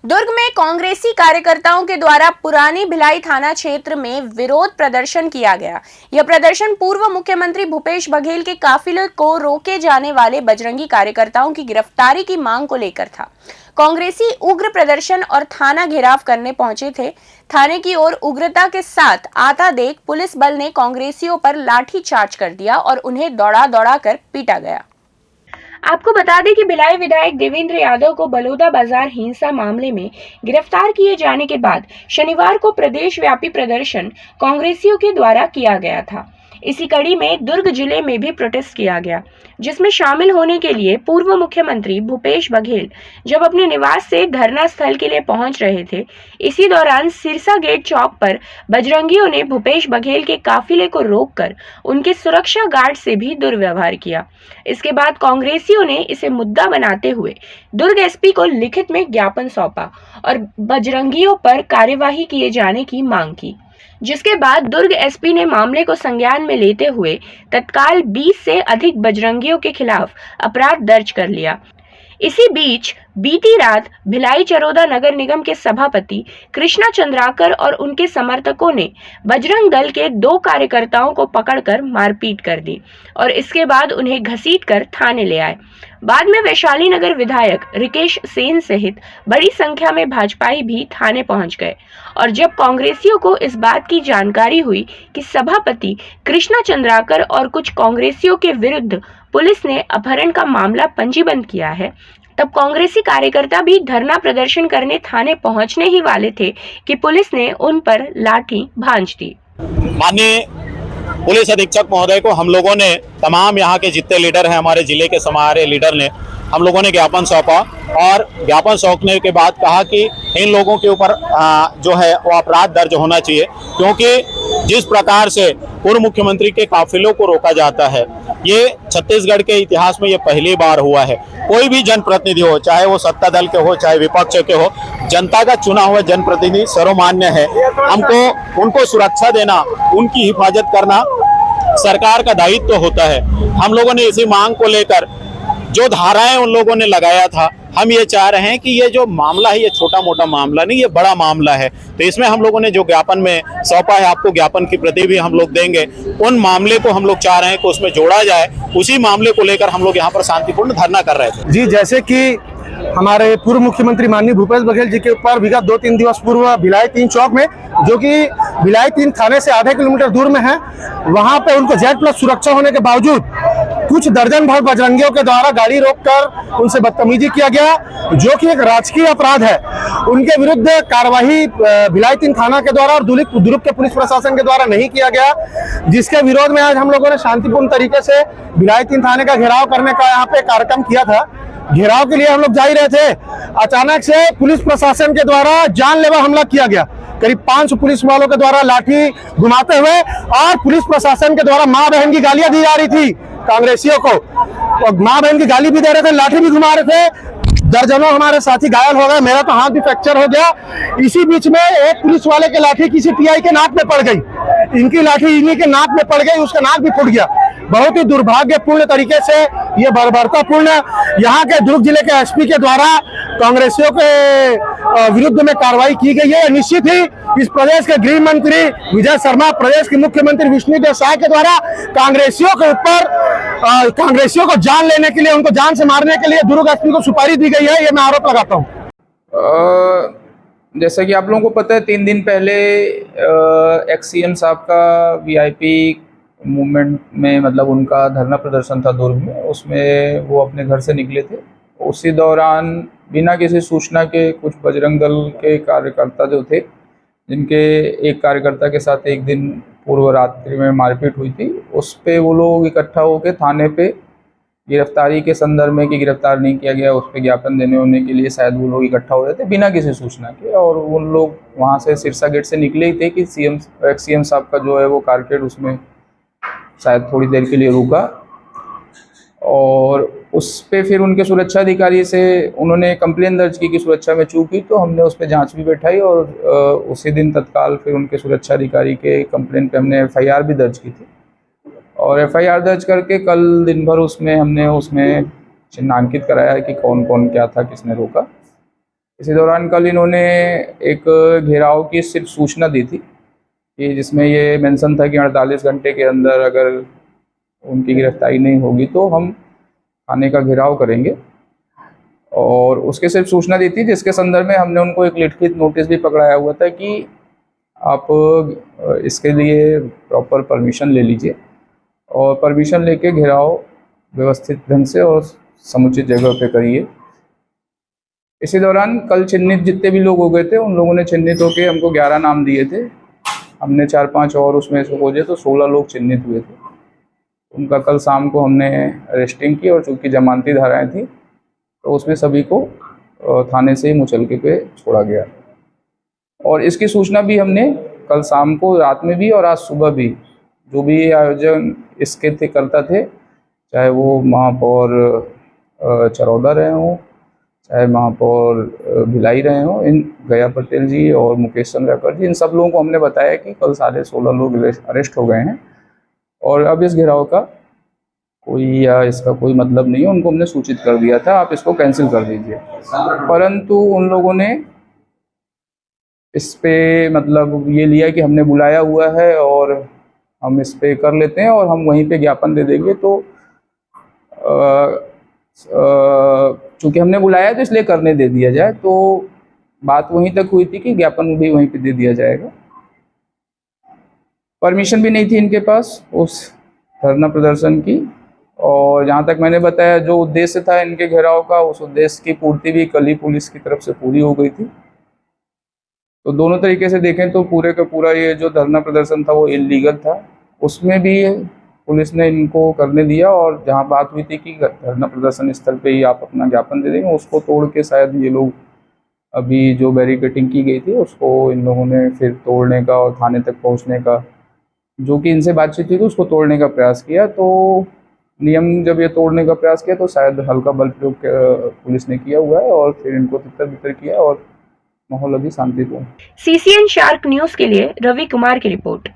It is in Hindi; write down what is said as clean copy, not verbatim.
दुर्ग में कांग्रेसी कार्यकर्ताओं के द्वारा पुरानी भिलाई थाना क्षेत्र में विरोध प्रदर्शन किया गया। यह प्रदर्शन पूर्व मुख्यमंत्री भूपेश बघेल के काफिले को रोके जाने वाले बजरंगी कार्यकर्ताओं की गिरफ्तारी की मांग को लेकर था। कांग्रेसी उग्र प्रदर्शन और थाना घेराव करने पहुंचे थे। थाने की ओर उग्रता के साथ आता देख पुलिस बल ने कांग्रेसियों पर लाठी चार्ज कर दिया और उन्हें दौड़ा दौड़ा कर पीटा गया। आपको बता दें कि भिलाई विधायक देवेंद्र यादव को बलौदा बाजार हिंसा मामले में गिरफ्तार किए जाने के बाद शनिवार को प्रदेश व्यापी प्रदर्शन कांग्रेसियों के द्वारा किया गया था। इसी कड़ी में दुर्ग जिले में भी प्रोटेस्ट किया गया, जिसमें शामिल होने के लिए पूर्व मुख्यमंत्री भूपेश बघेल जब अपने निवास से धरना स्थल के लिए पहुंच रहे थे, इसी दौरान सिरसा गेट चौक पर बजरंगियों ने भूपेश बघेल के काफिले को रोककर उनके सुरक्षा गार्ड से भी दुर्व्यवहार किया। इसके बाद कांग्रेसियों ने इसे मुद्दा बनाते हुए दुर्ग एसपी को लिखित में ज्ञापन सौंपा और बजरंगियों पर कार्यवाही किए जाने की मांग की, जिसके बाद दुर्ग एसपी ने मामले को संज्ञान में लेते हुए तत्काल 20 से अधिक बजरंगियों के खिलाफ अपराध दर्ज कर लिया। इसी बीच बीती रात भिलाई चरोदा नगर निगम के सभापति कृष्णा चंद्राकर और उनके समर्थकों ने बजरंग दल के 2 कार्यकर्ताओं को पकड़कर मारपीट कर दी और इसके बाद उन्हें घसीटकर थाने ले आए। बाद में वैशाली नगर विधायक रिकेश सेन सहित बड़ी संख्या में भाजपाई भी थाने पहुंच गए और जब कांग्रेसियों को इस बात की जानकारी हुई कि सभापति कृष्णा चंद्राकर और कुछ कांग्रेसियों के विरुद्ध पुलिस ने अपहरण का मामला पंजीबंद किया है, तब कांग्रेसी कार्यकर्ता भी धरना प्रदर्शन करने थाने पहुंचने ही वाले थे कि पुलिस ने उन पर लाठी भांज दी। माननीय पुलिस अधीक्षक महोदय को हम लोगों ने, तमाम यहाँ के जितने लीडर हैं, हमारे जिले के हमारे लीडर ने, हम लोगों ने ज्ञापन सौंपा और ज्ञापन सौंपने के बाद कहा कि इन लोगों के ऊपर जो है वो अपराध दर्ज होना चाहिए, क्योंकि जिस प्रकार से पूर्व मुख्यमंत्री के काफिलों को रोका जाता है, ये छत्तीसगढ़ के इतिहास में ये पहली बार हुआ है। कोई भी जनप्रतिनिधि हो, चाहे वो सत्ता दल के हो चाहे विपक्ष के हो, जनता का चुना हुआ जनप्रतिनिधि सर्वमान्य है। हमको उनको सुरक्षा देना, उनकी हिफाजत करना सरकार का दायित्व होता है। हम लोगों ने इसी मांग को लेकर जो धाराएं उन लोगों ने लगाया था, हम ये चाह रहे हैं कि ये जो मामला है ये छोटा मोटा मामला नहीं, ये बड़ा मामला है। तो इसमें हम लोगों ने जो ज्ञापन में सौंपा है, आपको ज्ञापन की प्रति भी हम लोग देंगे। उन मामले को हम लोग चाह रहे हैं कि उसमें जोड़ा जाए। उसी मामले को लेकर हम लोग यहाँ पर शांतिपूर्ण धरना कर रहे थे। जी, जैसे कि हमारे पूर्व मुख्यमंत्री माननीय भूपेश बघेल जी के ऊपर विगत 2-3 दिवस पूर्व भिलाई 3 चौक में, जो कि भिलाई 3 थाने से आधे किलोमीटर दूर में है, वहां पे उनको Z+ सुरक्षा होने के बावजूद कुछ दर्जन भर बजरंगियों के द्वारा गाड़ी रोककर उनसे बदतमीजी किया गया, जो कि एक राजकीय अपराध है। उनके विरुद्ध कार्रवाई भिलाई 3 थाना के द्वारा और दुर्ग के पुलिस प्रशासन के द्वारा नहीं किया गया, जिसके विरोध में आज हम लोगों ने शांतिपूर्ण तरीके से भिलाई 3 थाने का घेराव करने का यहाँ पे कार्यक्रम किया था। घेराव के लिए हम लोग जा ही रहे थे, अचानक से पुलिस प्रशासन के द्वारा जानलेवा हमला किया गया। करीब 500 पुलिस वालों के द्वारा लाठी घुमाते हुए और पुलिस प्रशासन के द्वारा माँ बहन की गालियां दी जा रही थी कांग्रेसियों को, और माँ बहन की गाली भी दे रहे थे, लाठी भी घुमा रहे थे। दर्जनों हमारे साथी घायल हो गए, मेरा तो हाथ भी फ्रैक्चर हो गया। इसी बीच में एक पुलिस वाले की लाठी किसी PI के नाक में पड़ गई, इनकी लाठी इन्हीं के नाक में पड़ गई, उसका नाक भी फूट गया। बहुत ही दुर्भाग्यपूर्ण तरीके से ये बर्बरतापूर्ण यहाँ के दुर्ग जिले के SP के द्वारा कांग्रेसियों के विरुद्ध में कार्रवाई की गई है। निश्चित ही इस प्रदेश के गृह मंत्री विजय शर्मा, प्रदेश के मुख्यमंत्री विष्णुदेव साय के द्वारा कांग्रेसियों के ऊपर कांग्रेसियों को जान लेने के लिए, उनको जान से मारने के लिए दुर्ग SP को सुपारी दी गई है, ये मैं आरोप लगाता हूँ। जैसा कि आप लोगों को पता है, 3 दिन पहले एक्स CM साहब का VIP मूवमेंट में, मतलब उनका धरना प्रदर्शन था दुर्ग में, उसमें वो अपने घर से निकले थे। उसी दौरान बिना किसी सूचना के कुछ बजरंग दल के कार्यकर्ता जो थे, जिनके एक कार्यकर्ता के साथ एक दिन पूर्व रात्रि में मारपीट हुई थी, उस पे वो लोग इकट्ठा होकर थाने पे गिरफ्तारी के संदर्भ में कि गिरफ्तार नहीं किया गया, उस पर ज्ञापन देने होने के लिए शायद वो लोग इकट्ठा हो रहे थे बिना किसी सूचना के। और उन लोग वहाँ से सिरसा गेट से निकले ही थे कि एक्स CM साहब का जो है वो कारकेड उसमें शायद थोड़ी देर के लिए रुका, और उस पे फिर उनके सुरक्षा अधिकारी से उन्होंने कंप्लेन दर्ज की कि सुरक्षा में चूक हुई, तो हमने उस पर जांच भी बैठाई और उसी दिन तत्काल फिर उनके सुरक्षा अधिकारी के कंप्लेन पे हमने FIR भी दर्ज की थी। और FIR दर्ज करके कल दिन भर हमने उसमें चिन्हांकित कराया है कि कौन कौन क्या था, किसने रोका। इसी दौरान कल इन्होंने एक घेराव की सिर्फ सूचना दी थी कि जिसमें ये मेंशन था कि 48 घंटे के अंदर अगर उनकी गिरफ्तारी नहीं होगी तो हम थाने का घेराव करेंगे, और उसके सिर्फ सूचना दी थी, जिसके संदर्भ में हमने उनको एक लिखित नोटिस भी पकड़ाया हुआ था कि आप इसके लिए प्रॉपर परमिशन ले लीजिए और परमिशन लेके घेराव व्यवस्थित ढंग से और समुचित जगह पे करिए। इसी दौरान कल चिन्हित जितने भी लोग हो गए थे उन लोगों ने चिन्हित होके हमको 11 नाम दिए थे। हमने 4-5 और उसमें से खोजे तो 16 लोग चिन्हित हुए थे। उनका कल शाम को हमने अरेस्टिंग की और चूँकि जमानती धाराएं थी तो उसमें सभी को थाने से ही मुचलके पे छोड़ा गया। और इसकी सूचना भी हमने कल शाम को, रात में भी और आज सुबह भी, जो भी आयोजन इसके थे करता थे, चाहे वो महापौर चरौदा रहे हों, चाहे महापौर भिलाई रहे हों, इन गया पटेल जी और मुकेश चंद्राकर जी, इन सब लोगों को हमने बताया कि कल 16.5 लोग अरेस्ट हो गए हैं और अब इस घेराव का कोई या इसका कोई मतलब नहीं है। उनको हमने सूचित कर दिया था, आप इसको कैंसिल कर दीजिए, परंतु उन लोगों ने इस पे मतलब ये लिया कि हमने बुलाया हुआ है और हम इस पे कर लेते हैं और हम वहीं पे ज्ञापन दे देंगे। तो चूँकि हमने बुलाया तो इसलिए करने दे दिया जाए। तो बात वहीं तक हुई थी कि ज्ञापन भी वहीं पे दे दिया जाएगा। परमिशन भी नहीं थी इनके पास उस धरना प्रदर्शन की, और जहाँ तक मैंने बताया जो उद्देश्य था इनके घेराव का, उस उद्देश्य की पूर्ति भी कल ही पुलिस की तरफ से पूरी हो गई थी। तो दोनों तरीके से देखें तो पूरे का पूरा ये जो धरना प्रदर्शन था वो इल्लीगल था, उसमें भी पुलिस ने इनको करने दिया। और जहाँ बात हुई थी कि धरना प्रदर्शन स्थल पे ही आप अपना ज्ञापन दे देंगे, उसको तोड़ के शायद ये लोग अभी जो बैरिकेटिंग की गई थी उसको इन लोगों ने फिर तोड़ने का और थाने तक पहुँचने का, जो कि इनसे बातचीत हुई थी, उसको तोड़ने का प्रयास किया। तो नियम जब ये तोड़ने का प्रयास किया तो शायद हल्का बल प्रयोग पुलिस ने किया हुआ है और फिर इनको तितर बितर किया और माहौल अभी शांतिपूर्ण। सीसीएन शार्क न्यूज के लिए रवि कुमार की रिपोर्ट।